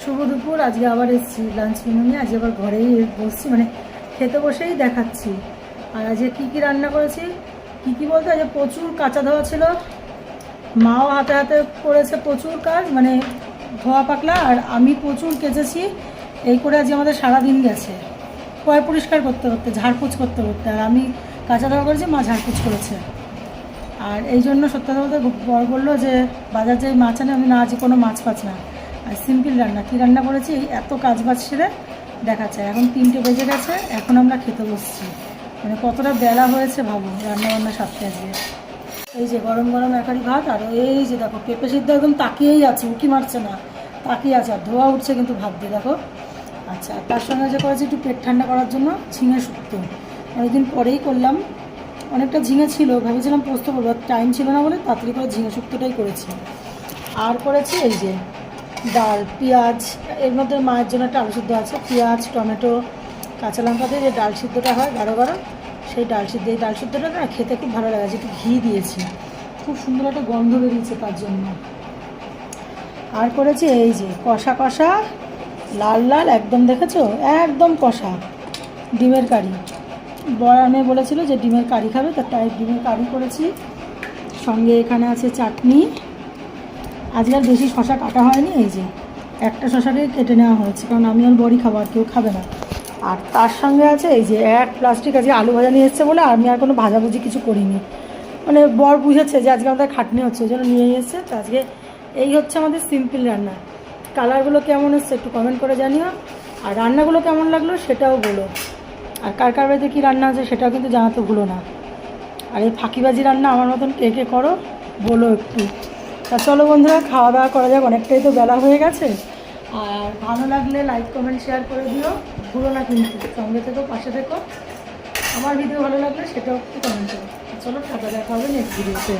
শুভ দুপুর। আজকে আবার এসেছি লাঞ্চ মেনু নিয়ে। আজকে আবার ঘরেই বসছি, মানে খেতে বসেই দেখাচ্ছি। আর আজকে কী কী রান্না করেছি, কী বলতে আজকে প্রচুর কাঁচা ধোয়া ছিল, মাও হাতে হাতে করেছে প্রচুর কাজ, মানে ধোয়া পাকলা, আর আমি প্রচুর কেচেছি। এই করে আজকে আমাদের সারাদিন গেছে পয় পরিষ্কার করতে করতে, ঝাড়পুছ করতে করতে। আর আমি কাঁচা ধোয়া করেছি, মা ঝাড়পুছ করেছে। আর এই জন্য সত্যি কথা বলতে বর বললো যে বাজার যাই মাছ আনে। আমি না, আজ কোনো মাছ ফাছ না, আর সিম্পল রান্না। কী রান্না করেছি এত কাজ বাজ সেরে দেখাচ্ছে। এখন 3টে বেজে গেছে, এখন আমরা খেতে বসছি। মানে কতটা বেলা হয়েছে ভাবো রান্নাবান্না সারতে আজকে। এই যে গরম গরম একারি ভাত, আর এই যে দেখো পেঁপে সিদ্ধ একদম তাকিয়েই আছে, উঁকি মারছে না, তাকিয়ে আছে। আর ধোয়া উঠছে কিন্তু ভাত দিয়ে, দেখো। আচ্ছা, তার সঙ্গে যে করেছি একটু পেট ঠান্ডা করার জন্য ঝিঙে শুক্তো। অনেকদিন পরেই করলাম, অনেকটা ঝিঙে ছিল, ভেবেছিলাম পোস্ত করবো, টাইম ছিল না বলে তাড়াতাড়ি করে ঝিঙে শুক্তোটাই করেছি। আর করেছি এই যে ডাল, পেঁয়াজ, এর মধ্যে মায়ের জন্য একটা আলু সিদ্ধ আছে, পেঁয়াজ টমেটো কাঁচা লঙ্কা দিয়ে যে ডাল সিদ্ধটা হয় গাঢ় গাঢ়, সেই ডাল সিদ্ধ। এই ডাল সিদ্ধটা না খেতে খুব ভালো লাগে, একটু ঘি দিয়েছি, খুব সুন্দর একটা গন্ধ বেরিয়েছে তার জন্য। আর করেছি এই যে কষা কষা লাল লাল একদম, দেখেছো একদম কষা ডিমের কারি। বর মেয়ে বলেছিল যে ডিমের কারি খাবে, তাই ডিমের কারি করেছি। সঙ্গে এখানে আছে চাটনি। আজকে আর বেশি শশা কাটা হয়নি, এই যে একটা শশাকে কেটে নেওয়া হয়েছে, কারণ আমি আর বড়ি খাবো, আর কেউ খাবে না। আর তার সঙ্গে আছে এই যে এক প্লাস্টিক আজকে আলু ভাজা নিয়ে এসছে বলে আমি আর কোনো ভাজাভুজি কিছু করিনি। মানে বর বুঝেছে যে আজকে আমাদের খাটনি হচ্ছে, ওই জন্য নিয়ে এসছে। তো আজকে এই হচ্ছে আমাদের সিম্পল রান্না। কালারগুলো কেমন এসছে একটু কমেন্ট করে জানিও, আর রান্নাগুলো কেমন লাগলো সেটাও বলো। আর কার কার বাড়িতে কী রান্না আছে সেটাও কিন্তু জানাতে ভুলো না। আর এই ফাঁকিবাজি রান্না আমার মতন কে কে করো বলো একটু। তা চলো বন্ধুরা, খাওয়া দাওয়া করা যাক, অনেকটাই তো বেলা হয়ে গেছে। আর ভালো লাগলে লাইক কমেন্ট শেয়ার করে দিও, ভুলো না কিন্তু। সঙ্গে থেকো, পাশে থেকো। আমার ভিডিও ভালো লাগলে সেটাও একটু কমেন্ট করো। চলো, টাটা, দেখা হবে নেক্সট ভিডিওতে।